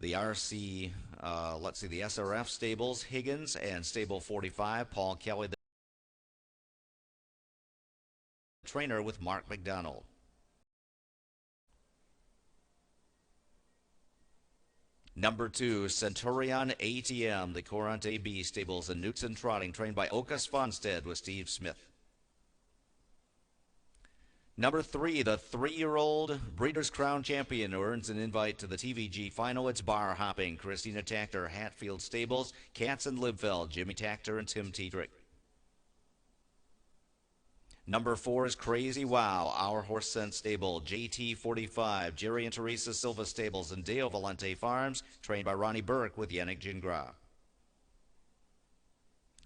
The RC, let's see, the SRF stables, Higgins and stable 45, Paul Kelly, the trainer with Mark Macdonald. Number 2, Centurion ATM, the Courant AB stables in Newton Trotting, trained by Okas Fonstead with Steve Smith. Number 3, the 3-year-old Breeders' Crown champion who earns an invite to the TVG final. It's Bar Hopping, Christina Tactor, Hatfield Stables, Katz and Libfeld, Jimmy Tactor and Tim Tiedrick. Number 4 is Crazy Wow, Our Horse Sense Stable, JT45, Jerry and Teresa Silva Stables, and Dale Valente Farms, trained by Ronnie Burke with Yannick Gingras.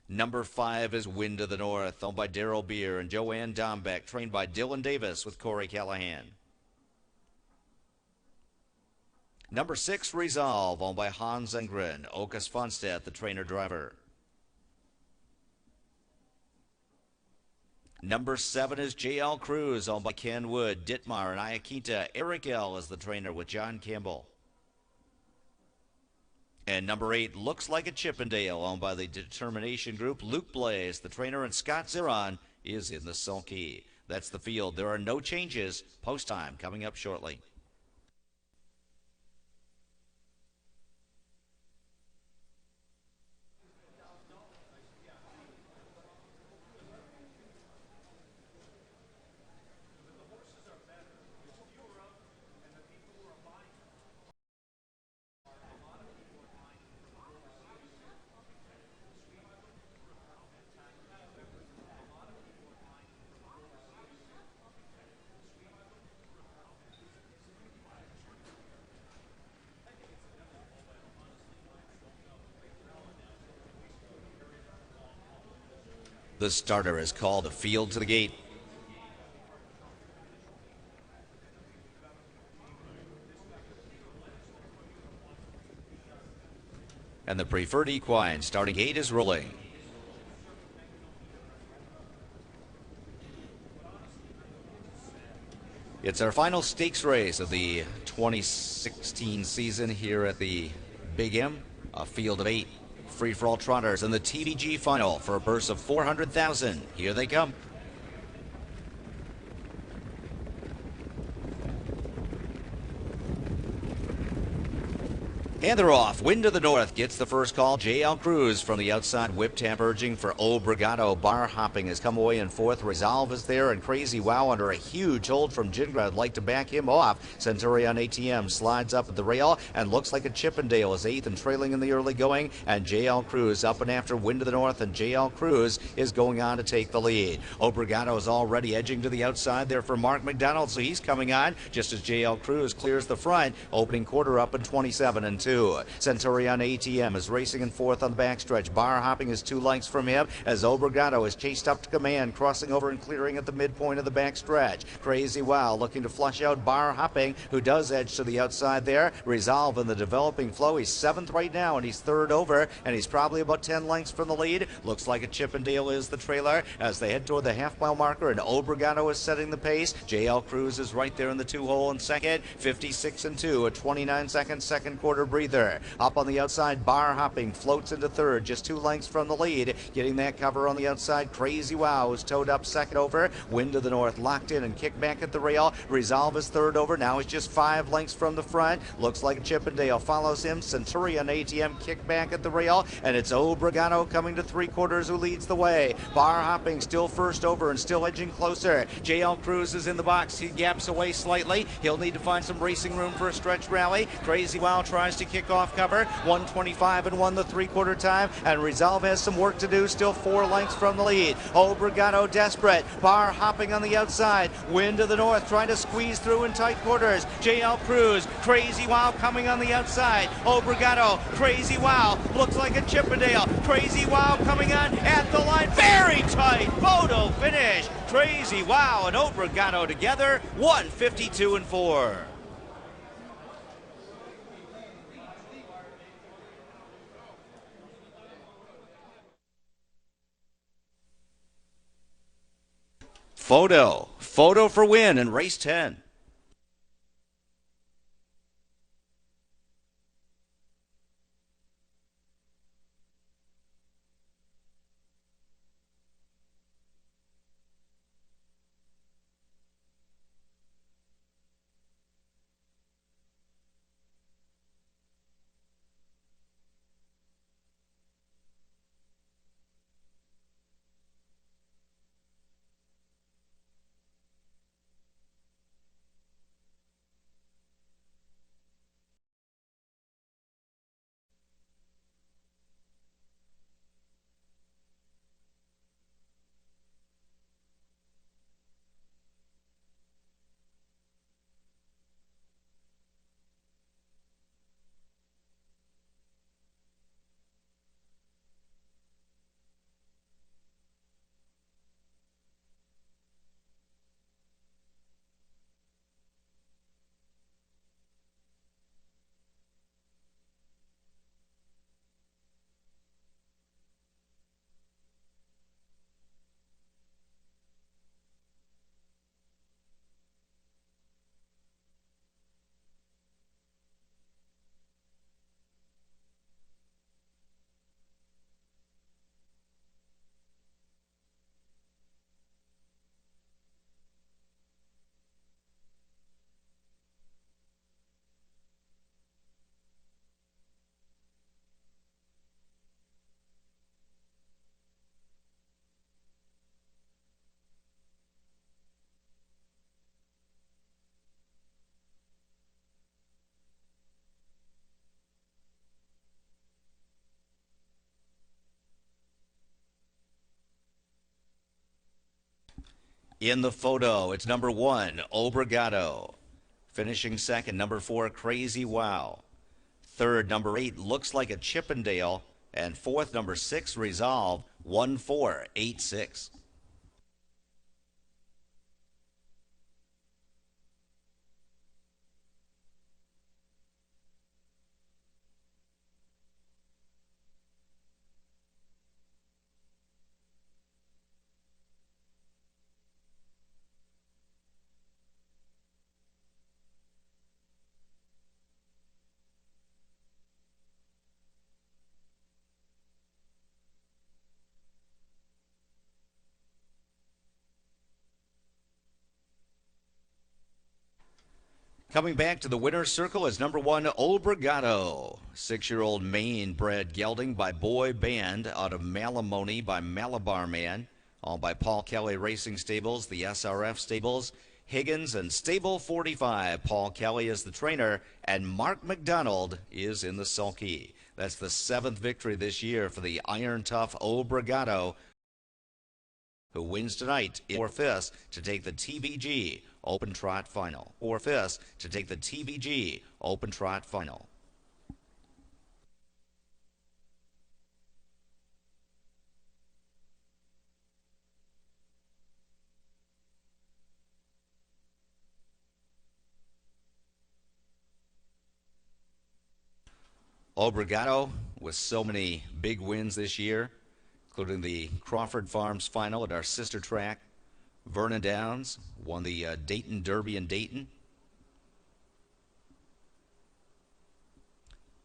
Number 5 is Wind of the North, owned by Daryl Beer and Joanne Dombeck, trained by Dylan Davis with Corey Callahan. Number 6, Resolve, owned by Hans Engren, Okas Fonstedt, the trainer-driver. Number 7 is JL Cruz, owned by Ken Wood, Ditmar, and Ayaquinta. Eric L. is the trainer with John Campbell. And number 8, Looks Like a Chippendale, owned by the Determination Group. Luke Blaze, the trainer, and Scott Ziron is in the sulky. That's the field. There are no changes. Post time coming up shortly. The starter is called a field to the gate. And the preferred equine starting gate is rolling. It's our final stakes race of the 2016 season here at the Big M, a field of 8 free-for-all trotters in the TVG final for a purse of $400,000. Here they come. And they're off. Wind of the North gets the first call. JL Cruz from the outside. Whip tap urging for Obrigado. Bar Hopping has come away in 4th. Resolve is there, and Crazy Wow under a huge hold from Gingras. I'd like to back him off. Centurion ATM slides up at the rail and looks like a Chippendale is 8th and trailing in the early going. And JL Cruz up and after Wind of the North, and JL Cruz is going on to take the lead. Obrigado is already edging to the outside there for Mark Macdonald, so he's coming on just as JL Cruz clears the front. Opening quarter up in 27 and 2. Centurion ATM is racing in 4th on the backstretch. Bar Hopping is 2 lengths from him as Obrigado is chased up to command, crossing over and clearing at the midpoint of the backstretch. Crazy Wow looking to flush out Bar Hopping, who does edge to the outside there. Resolve in the developing flow. He's 7th right now, and he's 3rd over, and he's probably about 10 lengths from the lead. Looks like a Chippendale is the trailer as they head toward the half-mile marker, and Obrigado is setting the pace. JL Cruz is right there in the 2-hole in second. 56 and 2, a 29-second second quarter breather. Up on the outside, Bar Hopping floats into 3rd, just 2 lengths from the lead. Getting that cover on the outside, Crazy Wow is towed up 2nd over. Wind of the North locked in and kicked back at the rail. Resolve is 3rd over. Now he's just 5 lengths from the front. Looks like Chippendale follows him. Centurion ATM kicked back at the rail, and it's Obrigado coming to 3/4 who leads the way. Bar Hopping still 1st over and still edging closer. JL Cruz is in the box. He gaps away slightly. He'll need to find some racing room for a stretch rally. Crazy Wow tries to kick off cover. 1:25 and 1 the 3/4 time, and Resolve has some work to do, still 4 lengths from the lead. Obrigado desperate. Bar Hopping on the outside. Wind of the North trying to squeeze through in tight quarters. JL Cruz, Crazy Wow coming on the outside. Obrigado, Crazy Wow, looks like a Chippendale. Crazy Wow coming on at the line, very tight photo finish. Crazy Wow and Obrigado together, 1:52 and 4. Photo for win in race 10. In the photo, it's number 1, Obrigado. Finishing second, number 4, Crazy Wow. Third, number 8, Looks Like a Chippendale. And fourth, number 6, Resolve, 1486. Coming back to the winner's circle is number 1, Obrigado. 6-year-old Maine-bred gelding by Boy Band out of Malamoni by Malabar Man. All by Paul Kelly Racing Stables, the SRF Stables, Higgins, and Stable 45. Paul Kelly is the trainer, and Mark Macdonald is in the sulky. That's the 7th victory this year for the Iron Tough Obrigado, who wins tonight in 4/5 to take the TVG Open Trot Final. 4/5 to take the TVG Open Trot Final. Obrigado with so many big wins this year, including the Crawford Farms Final at our sister track. Vernon Downs won the Dayton Derby in Dayton.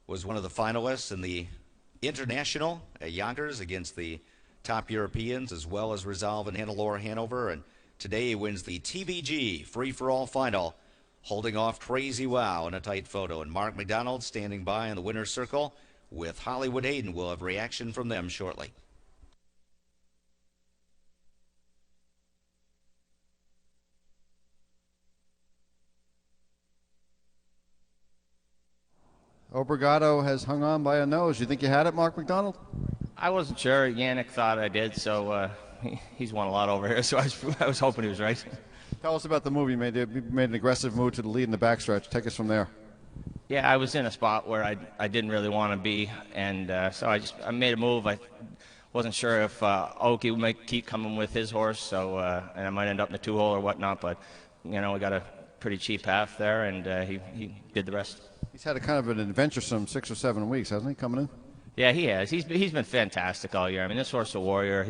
Was one of the finalists in the International at Yonkers against the top Europeans, as well as Resolve in Hannelore, Hanover. And today he wins the TVG Free-for-All Final, holding off Crazy Wow in a tight photo. And Mark Macdonald standing by in the winner's circle with Hollywood Hayden. We'll have reaction from them shortly. Obrigado has hung on by a nose. You think you had it, Mark Macdonald? I wasn't sure. Yannick thought I did, so he's won a lot over here, so I was hoping he was right. Tell us about the move you made. You made an aggressive move to the lead in the backstretch. Take us from there. Yeah, I was in a spot where I didn't really want to be, and so I made a move. I wasn't sure if Oki might keep coming with his horse, so and I might end up in a 2-hole or whatnot, but you know, we got a pretty cheap half there, and he did the rest. He's had a kind of an adventuresome 6 or 7 weeks, hasn't he, coming in? Yeah, he has. He's been fantastic all year. I mean, this horse is a warrior.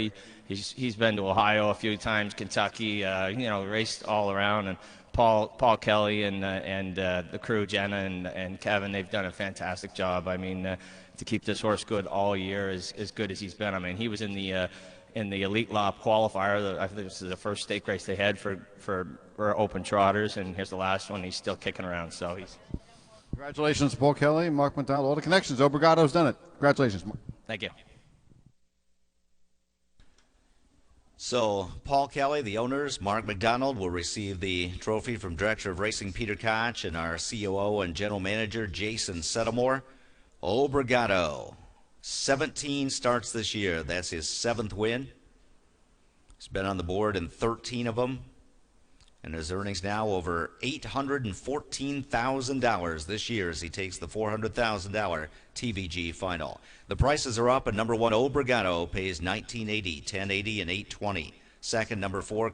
He's been to Ohio a few times, Kentucky. Raced all around. And Paul Kelly and the crew, Jenna and Kevin, they've done a fantastic job. I mean, to keep this horse good all year is as good as he's been. I mean, he was in the Elite Lop qualifier. I think this is the first stake race they had for open trotters, and here's the last one. He's still kicking around. So he's. Congratulations, Paul Kelly, Mark Macdonald, all the connections. Obrigado's done it. Congratulations. Thank you. So Paul Kelly, the owners, Mark Macdonald will receive the trophy from Director of Racing Peter Koch and our COO and General Manager Jason Settlemore. Obrigado, 17 starts this year. That's his 7th win. He's been on the board in 13 of them. And his earnings now over $814,000 this year as he takes the $400,000 TVG final. The prices are up, and number 1, Obrigado, pays $19.80, $10.80, and $8.20. Second, number 4,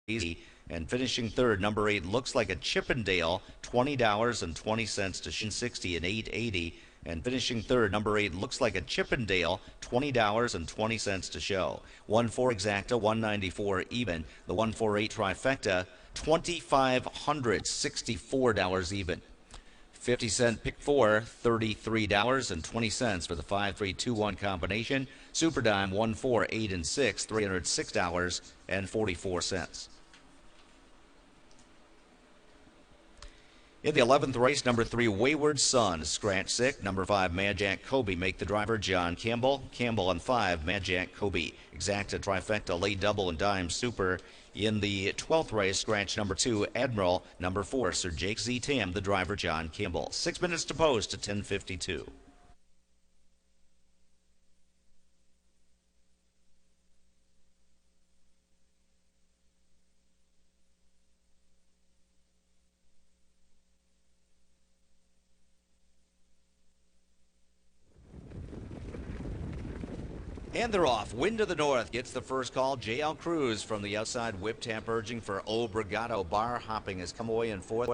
Crazy. And finishing third, number 8, Looks Like a Chippendale, $20.20 to $60 and $8.80. And finishing third, number 8, Looks Like a Chippendale, $20.20 to show. 1-4 exacta, $194 even. The 148 trifecta, $2,564 even. 50-cent pick 4, $33.20 for the 5-3-2-1 combination. Super Dime 1, 4, 8, and 6, $306.44. In the 11th race, number 3, Wayward Son, scratch 6. Number 5, Mad Jack Kobe, make the driver John Campbell. Campbell on 5, Mad Jack Kobe. Exacta, trifecta, late double, and dime super. In the 12th race, scratch number 2, Admiral. Number 4, Sir Jake Z. Tam, the driver John Campbell. 6 minutes to post to 10:52. And they're off. Wind to the north gets the first call. JL Cruz from the outside, whip tap urging for Obrigado. Bar hopping has come away in fourth.